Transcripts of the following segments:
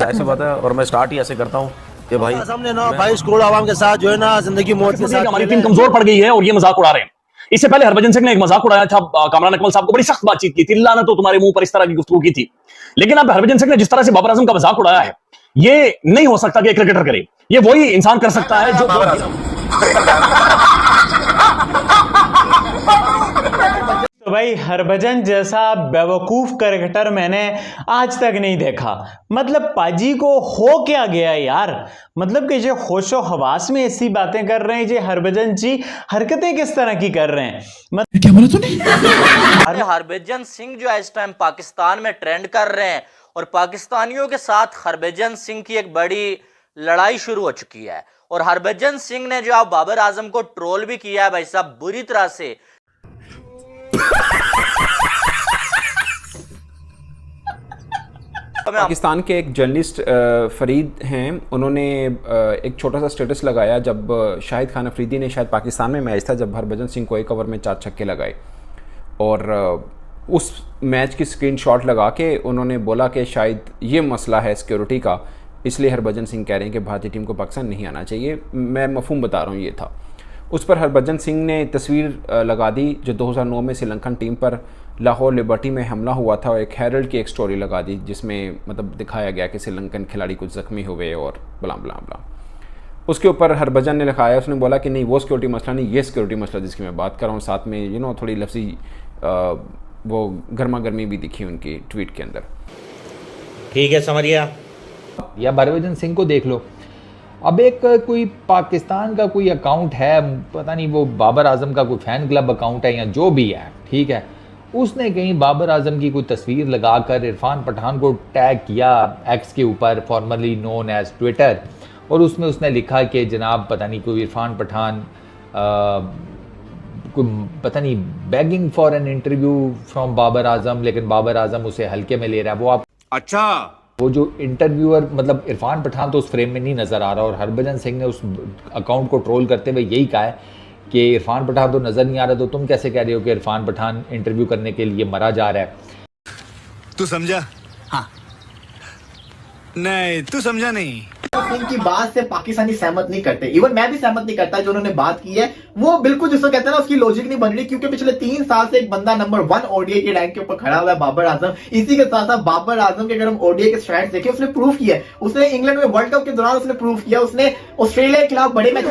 ऐसे बात है और मैं स्टार्ट ही ऐसे करता हूँ कि भाई सामने ना 22 करोड़ आवाम के साथ जो है ना जिंदगी मौत के साथ हमारी टीम कमजोर पड़ गई है और ये मजाक उड़ा रहे हैं। इससे पहले हरभजन सिंह ने एक मजाक उड़ाया था, कामरान अकमल साहब को बड़ी सख्त बातचीत की थी, लानत हो तुम्हारे मुंह पर, इस तरह की गुफ्तगू की थी। लेकिन अब हरभजन सिंह ने जिस तरह से बाबर आजम का मजाक उड़ाया है, ये नहीं हो सकता कि क्रिकेटर करे, ये वही इंसान कर सकता है जो तो भाई हरभजन जैसा बेवकूफ क्रिकेटर मैंने आज तक नहीं देखा। मतलब पाजी को हो क्या गया यार, मतलब कि जो होशो हवास में ऐसी बातें कर रहे हैं जो हरभजन जी हरकतें किस तरह की कर रहे हैं। क्या बोला तूने? हरभजन सिंह जो है इस टाइम पाकिस्तान में ट्रेंड कर रहे हैं और पाकिस्तानियों के साथ हरभजन सिंह की एक बड़ी लड़ाई शुरू हो चुकी है। और हरभजन सिंह ने जो बाबर आजम को ट्रोल भी किया है भाई साहब बुरी तरह से। पाकिस्तान के एक जर्नलिस्ट फरीद हैं, उन्होंने एक छोटा सा स्टेटस लगाया जब शाहिद खान अफरीदी ने, शायद पाकिस्तान में मैच था, जब हरभजन सिंह को एक ओवर में 4 छक्के लगाए और उस मैच की स्क्रीनशॉट लगा के उन्होंने बोला कि शायद ये मसला है सिक्योरिटी का, इसलिए हरभजन सिंह कह रहे हैं कि भारतीय टीम को पाकिस्तान नहीं आना चाहिए। मैं मफहूम बता रहा हूँ, ये था। उस पर हरभजन सिंह ने तस्वीर लगा दी जो 2009 में श्रीलंकन टीम पर लाहौर लिबर्टी में हमला हुआ था, और एक हेरल्ड की एक स्टोरी लगा दी जिसमें मतलब दिखाया गया कि श्रीलंकन खिलाड़ी कुछ ज़ख्मी हुए और बला बला बला। उसके ऊपर हरभजन ने लिखाया, उसने बोला कि नहीं वो सिक्योरिटी मसला नहीं, ये सिक्योरिटी मसला जिसकी मैं बात कर रहा हूँ। साथ में थोड़ी लफ्ज़ी वो गर्मा गर्मी भी दिखी उनकी ट्वीट के अंदर। ठीक है, समझ गया। या हरभजन सिंह को देख लो, अब एक कोई पाकिस्तान का कोई अकाउंट है, पता नहीं वो बाबर आजम का कोई फ़ैन क्लब अकाउंट है या जो भी है, ठीक है, उसने कहीं बाबर आजम की कोई तस्वीर लगाकर इरफान पठान को टैग किया एक्स के ऊपर, फॉर्मरली नोन एज ट्विटर, और उसमें उसने लिखा कि जनाब पता नहीं कोई इरफान पठान कोई पता नहीं begging for an interview from Babar Azam, लेकिन बाबर आजम उसे हल्के में ले रहा है। वो आप अच्छा, वो जो इंटरव्यूअर मतलब इरफान पठान तो उस फ्रेम में नहीं नज़र आ रहा, और हरभजन सिंह ने उस अकाउंट को ट्रोल करते हुए यही कहा है कि इरफान पठान तो नज़र नहीं आ रहा, तो तुम कैसे कह रहे हो कि इरफान पठान इंटरव्यू करने के लिए मरा जा रहा है। तू समझा? हाँ। नहीं, तू समझा नहीं। इनकी बात से पाकिस्तानी सहमत नहीं करते, इवन मैं भी सहमत नहीं करता। जो उन्होंने बात की है वो बिल्कुल जिसको कहते हैं ना उसकी लॉजिक नहीं बन रही, क्योंकि पिछले 3 साल से एक बंदा नंबर 1 ओडीआई के रैंक के ऊपर खड़ा हुआ है, बाबर आजम। इसी के साथ साथ बाबर आजम के अगर हम ओडीआई के स्टैट्स देखें, उसने प्रूव किया है, उसने इंग्लैंड में वर्ल्ड कप के दौरान उसने प्रूव किया, उसने ऑस्ट्रेलिया के खिलाफ बड़े मैच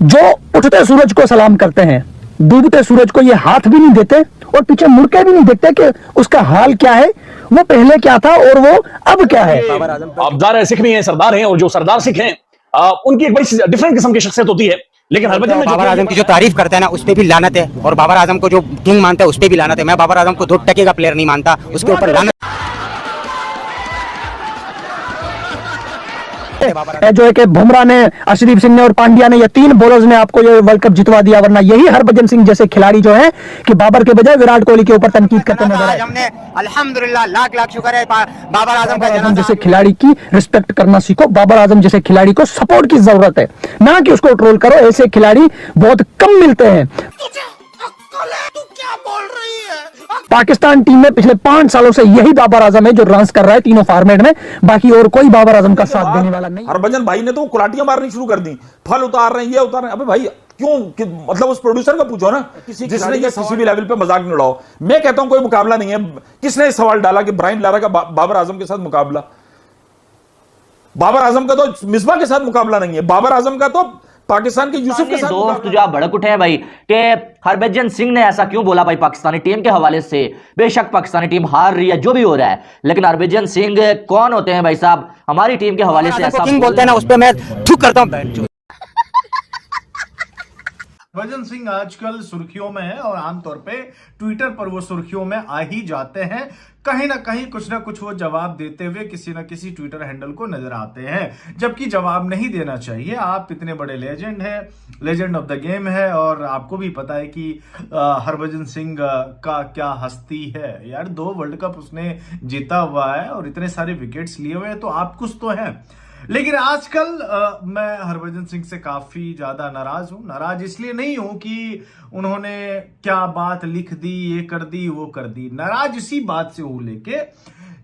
जो उठते सूरज को सलाम करते हैं, डूबते सूरज को ये हाथ भी नहीं देते और पीछे मुड़ के भी नहीं देखते कि उसका हाल क्या है, वो पहले क्या था और वो अब क्या है। अब्दार सिख भी हैं, सरदार हैं, और जो सरदार सिख हैं उनकी एक बड़ी डिफरेंट किस्म की शख्सियत होती है। लेकिन हरभजन में बाबर आजम की जो तारीफ करते हैं ना उस पे भी लानत है, और बाबर आजम को जो किंग मानता है उस पे भी लानत है। मैं बाबर आजम को 2 टके का प्लेयर नहीं मानता, उसके ऊपर लानत जो है कि बुमराह ने, अर्शदीप सिंह ने और पांड्या ने, ये 3 बॉलर्स ने आपको ये वर्ल्ड कप जितवा दिया, वरना यही हरभजन सिंह जैसे खिलाड़ी जो है कि बाबर के बजाय विराट कोहली के ऊपर तनकीद करते नजर आए। हमने अल्हम्दुलिल्लाह लाख शुक्र है बाबर आजम का जैसे खिलाड़ी की रिस्पेक्ट करना सीखो। बाबर आजम जैसे खिलाड़ी को सपोर्ट की जरूरत है, ना कि उसको ट्रोल करो। ऐसे खिलाड़ी बहुत कम मिलते हैं। पाकिस्तान टीम में पिछले 5 सालों से यही बाबर आजम है जो रन्स कर रहा है तीनों फॉर्मेट में, बाकी और कोई बाबर आजम का साथ देने वाला नहीं। हरभजन भाई ने तो कुलाटियां मारनी शुरू कर दी, फल उतार रहे हैं, ये उतार रहे हैं। अबे भाई क्यों मतलब उस प्रोड्यूसर का पूछो ना, जिसने ये किसी भी लेवल पे मजाक नहीं उड़ाओ। मैं कहता हूं कोई मुकाबला नहीं है। किसने सवाल डाला कि ब्रायन लारा का बाबर आजम के साथ मुकाबला? बाबर आजम का तो मिसबा के साथ मुकाबला नहीं है, बाबर आजम का तो पाकिस्तान के यूसुफ के साथ। दोस्त जो आप भड़क उठे हैं भाई कि हरभजन सिंह ने ऐसा क्यों बोला भाई पाकिस्तानी टीम के हवाले से। बेशक पाकिस्तानी टीम हार रही है, जो भी हो रहा है, लेकिन हरभजन सिंह कौन होते हैं भाई साहब हमारी टीम के हवाले से ऐसा बोलते हैं ना, उस पे मैं थूक करता हूं। हरभजन सिंह आजकल सुर्खियों में है और आमतौर पे ट्विटर पर वो सुर्खियों में आ ही जाते हैं। कहीं ना कहीं कुछ ना कुछ वो जवाब देते हुए किसी ना किसी ट्विटर हैंडल को नजर आते हैं, जबकि जवाब नहीं देना चाहिए। आप इतने बड़े लेजेंड हैं, लेजेंड ऑफ द गेम है, और आपको भी पता है कि हरभजन सिंह का क्या हस्ती है यार। 2 वर्ल्ड कप उसने जीता हुआ है और इतने सारे विकेट्स लिए हुए हैं, तो आप कुछ तो हैं। लेकिन आजकल मैं हरभजन सिंह से काफी ज्यादा नाराज हूं। नाराज इसलिए नहीं हूं कि उन्होंने क्या बात लिख दी, ये कर दी, वो कर दी। नाराज इसी बात से हूं लेके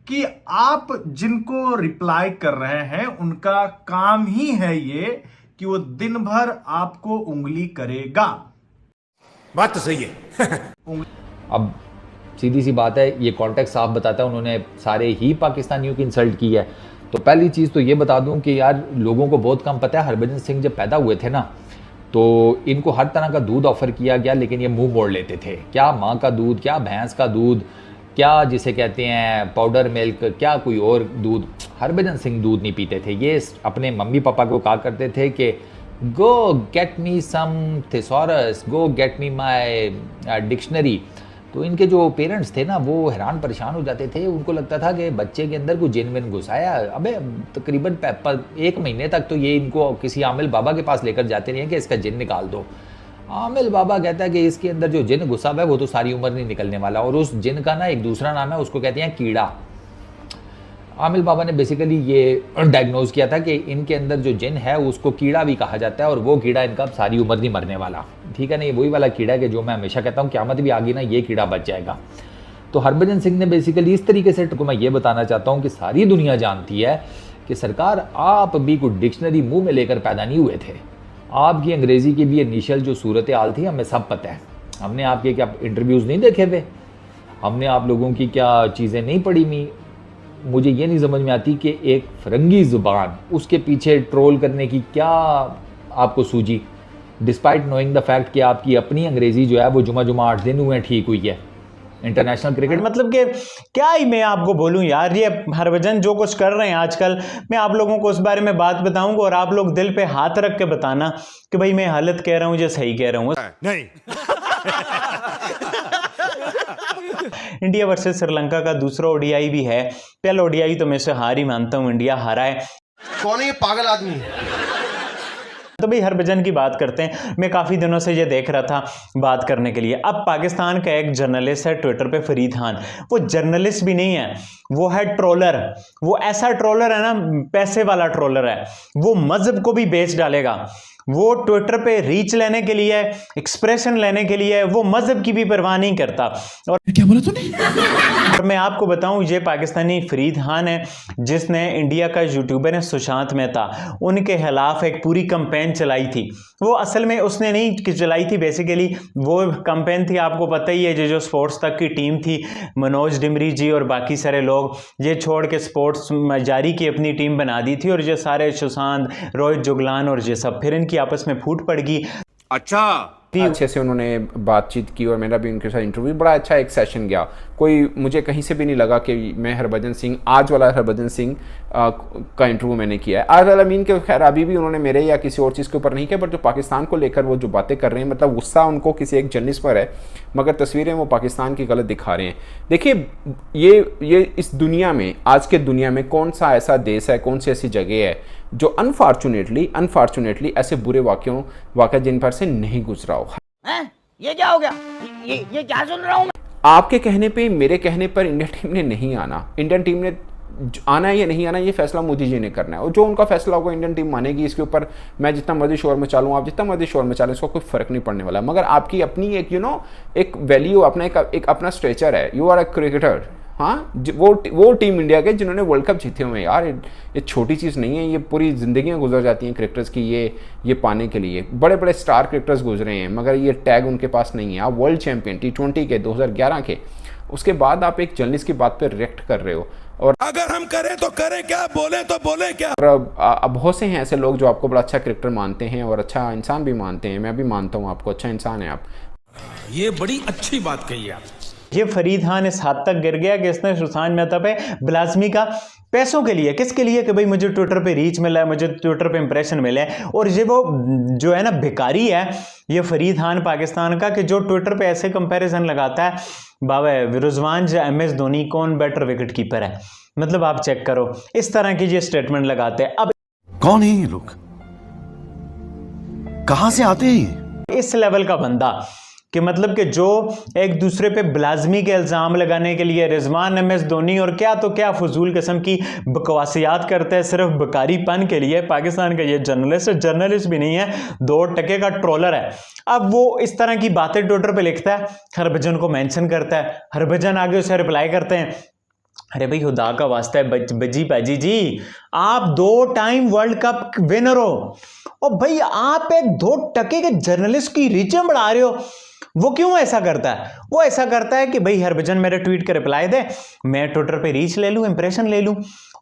कि आप जिनको रिप्लाई कर रहे हैं उनका काम ही है ये कि वो दिन भर आपको उंगली करेगा। बात तो सही है। अब सीधी सी बात है, ये कॉन्टेक्स्ट साफ बताता है, उन्होंने सारे ही पाकिस्तानियों की इंसल्ट की है। तो पहली चीज़ तो ये बता दूं कि यार लोगों को बहुत कम पता है, हरभजन सिंह जब पैदा हुए थे ना तो इनको हर तरह का दूध ऑफर किया गया, लेकिन ये मुंह मोड़ लेते थे। क्या माँ का दूध, क्या भैंस का दूध, क्या जिसे कहते हैं पाउडर मिल्क, क्या कोई और दूध, हरभजन सिंह दूध नहीं पीते थे। ये अपने मम्मी पापा को कहा करते थे कि गो गेट मी सम थिसॉरस, गो गेट मी माई डिक्शनरी। तो इनके जो पेरेंट्स थे ना वो हैरान परेशान हो जाते थे, उनको लगता था कि बच्चे के अंदर कोई जिन विन घुसाया। अबे तकरीबन 1 महीने तक तो ये इनको किसी आमिल बाबा के पास लेकर जाते रहे कि इसका जिन निकाल दो। आमिल बाबा कहता है कि इसके अंदर जो जिन घुसा हुआ है वो तो सारी उम्र नहीं निकलने वाला, और उस जिन का ना एक दूसरा नाम है, उसको कहते हैं कीड़ा। आमिल बाबा ने बेसिकली ये डायग्नोज किया था कि इनके अंदर जो जिन है उसको कीड़ा भी कहा जाता है, और वो कीड़ा इनका सारी उम्र नहीं मरने वाला। ठीक है ना, ये वही वाला कीड़ा है कि जो मैं हमेशा कहता हूँ क़यामत भी आ गई ना ये कीड़ा बच जाएगा। तो हरभजन सिंह ने बेसिकली इस तरीके से, को मैं ये बताना चाहता हूँ कि सारी दुनिया जानती है कि सरकार आप भी कोई डिक्शनरी मुँह में लेकर पैदा नहीं हुए थे। आपकी अंग्रेज़ी की भी इनिशियल जो सूरत हाल थी हमें सब पता है। हमने आपके क्या इंटरव्यूज़ नहीं देखे हुए, हमने आप लोगों की क्या चीज़ें नहीं पढ़ी हुई। मुझे ये नहीं समझ में आती कि एक फरंगी ज़ुबान, उसके पीछे ट्रोल करने की क्या आपको सूझी, डिस्पाइट नोइंग द फैक्ट कि आपकी अपनी अंग्रेज़ी जो है वो जुमा 8 दिन हुए ठीक हुई है। इंटरनेशनल क्रिकेट मतलब कि क्या ही मैं आपको बोलूं यार, ये हरभजन जो कुछ कर रहे हैं आजकल, मैं आप लोगों को उस बारे में बात बताऊंगा और आप लोग दिल पे हाथ रख के बताना कि भाई मैं गलत कह रहा हूं या सही कह रहा हूं। नहीं। इंडिया वर्सेस श्रीलंका का दूसरा ओडीआई भी है। पहला ओडीआई तो मैं से हार ही मानता हूं, इंडिया हारा है। कौन है ये पागल आदमी? तो भाई हरभजन की बात करते हैं। मैं काफ़ी दिनों से ये देख रहा था बात करने के लिए। अब पाकिस्तान का एक जर्नलिस्ट है ट्विटर पे, फरीद खान। वो जर्नलिस्ट भी नहीं है, वो है ट्रोलर। वो ऐसा ट्रोलर है ना, पैसे वाला ट्रोलर है। वो मजहब को भी बेच डालेगा। वो ट्विटर पे रीच लेने के लिए, एक्सप्रेशन लेने के लिए वो मजहब की भी परवाह नहीं करता। और क्या बोला तूने? और मैं आपको बताऊं, ये पाकिस्तानी फरीद खान है जिसने इंडिया का यूट्यूबर है सुशांत मेहता, उनके खिलाफ एक पूरी कैंपेन चलाई थी। वो असल में उसने नहीं चलाई थी, बेसिकली वो कैंपेन थी, आपको पता ही है, जो स्पोर्ट्स तक की टीम थी, मनोज डिमरी जी और बाकी सारे लोग ये छोड़ के स्पोर्ट्स जारी की अपनी टीम बना दी थी, और ये सारे सुशांत, रोहित जुगलान और ये सब, फिर इनकी आपस में फूट पड़ गई। अच्छा, अच्छे से उन्होंने बातचीत की और मेरा भी उनके साथ इंटरव्यू, बड़ा अच्छा एक सेशन गया। कोई मुझे कहीं से भी नहीं लगा कि मैं हरभजन सिंह, आज वाला हरभजन सिंह का इंटरव्यू मैंने किया है। आज वाला मीन के खैर अभी भी उन्होंने मेरे या किसी और चीज़ के ऊपर नहीं किया, बट जो पाकिस्तान को लेकर वो जो बातें कर रहे हैं, मतलब गुस्सा उनको किसी एक जर्नलिस्ट पर है, मगर तस्वीरें वो पाकिस्तान की गलत दिखा रहे हैं। देखिए ये इस दुनिया में, आज के दुनिया में कौन सा ऐसा देश है, कौन सी ऐसी जगह है जो अनफॉर्चुनेटली ऐसे बुरे वाक़या जिन पर से नहीं गुजरा हो। ये क्या हो गया? ये क्या सुन रहा हूँ? आपके कहने पे, मेरे कहने पर इंडियन टीम ने नहीं आना। इंडियन टीम ने आना है या नहीं आना, ये फैसला मोदी जी ने करना है, और जो उनका फैसला होगा इंडियन टीम मानेगी। इसके ऊपर मैं जितना मर्जी शोर में चालूँ, आप जितना मर्जी शोर में चालें, इसका कोई फर्क नहीं पड़ने वाला। मगर आपकी अपनी एक एक वैल्यू, अपना एक अपना स्ट्रेचर है। You are a cricketer. हाँ, वो टीम इंडिया के जिन्होंने वर्ल्ड कप जीते हुए हैं यार, ये छोटी चीज़ नहीं है। ये पूरी ज़िंदगियाँ गुजर जाती हैं क्रिकेटर्स की ये पाने के लिए। बड़े बड़े स्टार क्रिकेटर्स गुजरे हैं, मगर ये टैग उनके पास नहीं है। आप वर्ल्ड चैंपियन T20 के 2011 के, उसके बाद आप एक जर्नलिस्ट की बात पर रिएक्ट कर रहे हो। और अगर हम करें तो करें क्या, बोले तो बोले क्या। और अब बहुत से हैं ऐसे लोग जो आपको बड़ा अच्छा क्रिकेटर मानते हैं और अच्छा इंसान भी मानते हैं। मैं भी मानता हूँ आपको अच्छा इंसान है आप। ये बड़ी अच्छी बात कही आप। ये फरीद खान इस हद तक गिर गया कि इसने सुशांत मेहता पे ब्लास्मी का पैसों के लिए, किसके लिए, कि भाई मुझे ट्विटर पे रीच मिला है, मुझे ट्विटर पे इंप्रेशन मिले हैं। और ये वो जो है ना भिखारी है ये फरीद खान पाकिस्तान का, कि जो ट्विटर पे ऐसे कंपैरिजन लगाता है, बाबा रिजवान या MS धोनी कौन बेटर विकेट कीपर है। मतलब आप चेक करो, इस तरह की ये स्टेटमेंट लगाते हैं। अब कौन है ये लोग, कहां से आते हैं? इस लेवल का बंदा कि मतलब कि जो एक दूसरे पे ब्लाजमी के इल्ज़ाम लगाने के लिए रिजवान, MS धोनी और क्या तो क्या फजूल किस्म की बकवासियात करते हैं सिर्फ बकारीपन के लिए। पाकिस्तान का ये जर्नलिस्ट भी नहीं है, 2 टके का ट्रोलर है। अब वो इस तरह की बातें ट्विटर पे लिखता है, हरभजन को मेंशन करता है, हरभजन आगे उसे रिप्लाई करते हैं, अरे भाई खुदा का वास्ता है बजी पाजी जी, आप 2 टाइम वर्ल्ड कप विनर हो और भाई आप एक 2 टके के जर्नलिस्ट की रीचें बढ़ा रहे हो। वो क्यों ऐसा करता है? वो ऐसा करता है कि भाई हरभजन मेरे ट्वीट का रिप्लाई दे, मैं ट्विटर पे रीच ले लूं, इंप्रेशन ले लूं।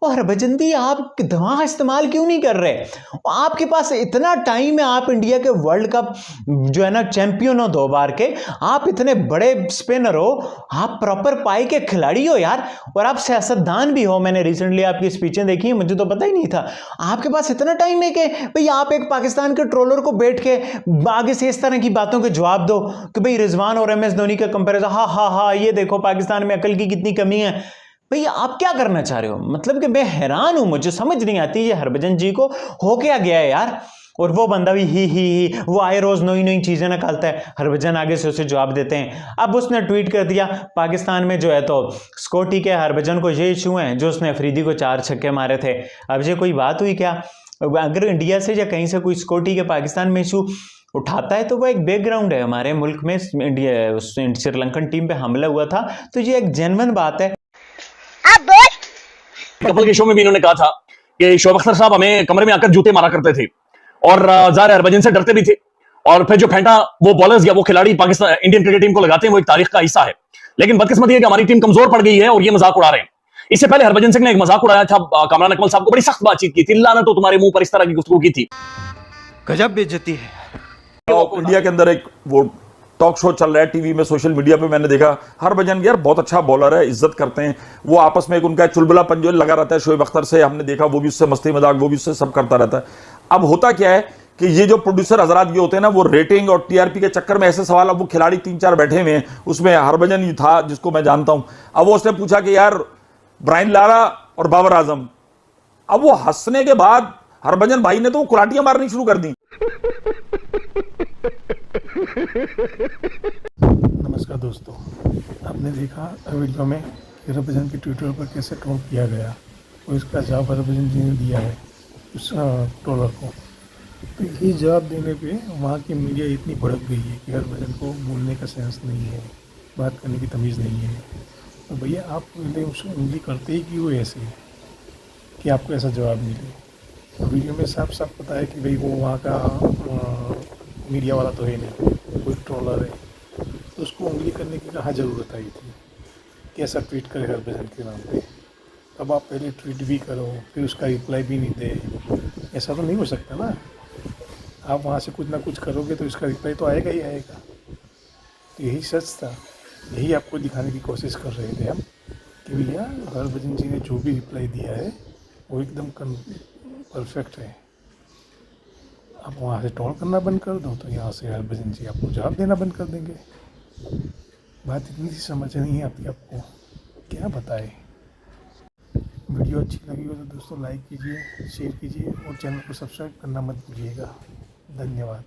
और हरभजन दी आप दिमाग इस्तेमाल क्यों नहीं कर रहे? आपके पास इतना टाइम है, आप इंडिया के वर्ल्ड कप जो है ना चैंपियन हो 2 बार के, आप इतने बड़े स्पिनर हो, आप प्रॉपर पाई के खिलाड़ी हो यार, और आप सियासतदान भी हो। मैंने रिसेंटली आपकी स्पीचें देखी, मुझे तो पता ही नहीं था। आपके पास इतना टाइम है कि भाई आप एक पाकिस्तान के ट्रोलर को बैठ के आगे से इस तरह की बातों के जवाब दो कि भाई रिजवान और MS धोनी का कंपैरिजन, हाँ ये देखो पाकिस्तान में अकल की कितनी कमी है। भाई आप क्या करना चाह रहे हो? मतलब कि मैं हैरान हूं, मुझे समझ नहीं आती ये हरभजन जी को हो क्या गया है यार। और वो बंदा भी ही वो आए रोज नई चीजें निकालता है, हरभजन आगे से उसे जवाब देते हैं। अब उसने ट्वीट कर दिया पाकिस्तान में जो है तो स्कोटी के हरभजन को ये इशू है जो उसने अफरीदी को 4 छक्के मारे थे। अब ये कोई बात हुई क्या? अगर इंडिया से या कहीं से कोई स्कोटी के पाकिस्तान में इशू उठाता है तो वो एक बैकग्राउंड है। हमारे मुल्क में इंडिया श्रीलंकन टीम पे हमला हुआ था, तो ये एक जेन्युइन बात है। कपल के शो में भी इन्होंने कहा था कि शोएब अख्तर साहब हमें कमरे में आकर जूते मारा करते थे और ज़ाहिर हरभजन से डरते भी थे, और फिर जो फेंटा वो बॉलर्स या वो खिलाड़ी पाकिस्तान इंडियन क्रिकेट टीम को लगाते हैं वो एक तारीख का हिस्सा है। लेकिन बदकिस्मती है कि हमारी टीम कमजोर पड़ गई है और ये मजाक उड़ा रहे हैं। इससे पहले हरभजन सिंह ने एक मजाक उड़ाया था, कामरान अकमल साहब को बड़ी सख्त बातचीत की थी, लानत हो तुम्हारे मुंह पर, इस तरह की गुफ्तगू की थी। गजब बेइज्जती है। इंडिया के अंदर एक वो टॉक शो चल रहा है टीवी में, सोशल मीडिया पे मैंने देखा, हरभजन यार बहुत अच्छा बॉलर है, इज्जत करते हैं, वो आपस में एक उनका चुलबुला पंजोल लगा रहता है शोएब अख्तर से, हमने देखा वो भी उससे मस्ती मजाक, वो भी उससे सब करता रहता है। अब होता क्या है कि ये जो प्रोड्यूसर हजरात ये होते हैं ना, वो रेटिंग और TRP के चक्कर में ऐसे सवाल, अब वो खिलाड़ी 3-4 बैठे हुए हैं, उसमें हरभजन ही था जिसको मैं जानता हूं। अब वो उसने पूछा कि यार ब्रायन लारा और बाबर आजम, अब वो हंसने के बाद हरभजन भाई ने तो कुलाटियां मारनी शुरू कर दी। नमस्कार दोस्तों, आपने देखा वीडियो में हरभजन के ट्विटर पर कैसे ट्रोल किया गया और इसका जवाब हरभजन जी ने दिया है उस ट्रोलर को। तो ये जवाब देने पे वहाँ की मीडिया इतनी भड़क गई है कि हरभजन को बोलने का सेंस नहीं है, बात करने की तमीज़ नहीं है। तो भैया आप पहले उसको उंगली करते ही क्यों ऐसे कि आपको ऐसा जवाब मिले? तो वीडियो में साफ साफ पता है कि भाई वो वहाँ का मीडिया वाला तो है नहीं, कोई ट्रोलर है, तो उसको उंगली करने की कहाँ ज़रूरत आई थी कि ऐसा ट्वीट करे हरभजन के नाम पे। अब आप पहले ट्वीट भी करो फिर उसका रिप्लाई भी नहीं दे, ऐसा तो नहीं हो सकता ना। आप वहाँ से कुछ ना कुछ करोगे तो इसका रिप्लाई तो आएगा ही आएगा। तो यही सच था, यही आपको दिखाने की कोशिश कर रहे थे हम कि भैया हरभजन जी ने जो भी रिप्लाई दिया है वो एकदम परफेक्ट है। आप वहाँ से ट्रोल करना बंद कर दो तो यहाँ से हरभजन जी आपको जवाब देना बंद कर देंगे। बात इतनी सी समझ नहीं है आपको क्या बताए। वीडियो अच्छी लगी हो तो दोस्तों लाइक कीजिए, शेयर कीजिए और चैनल को सब्सक्राइब करना मत भूलिएगा। धन्यवाद।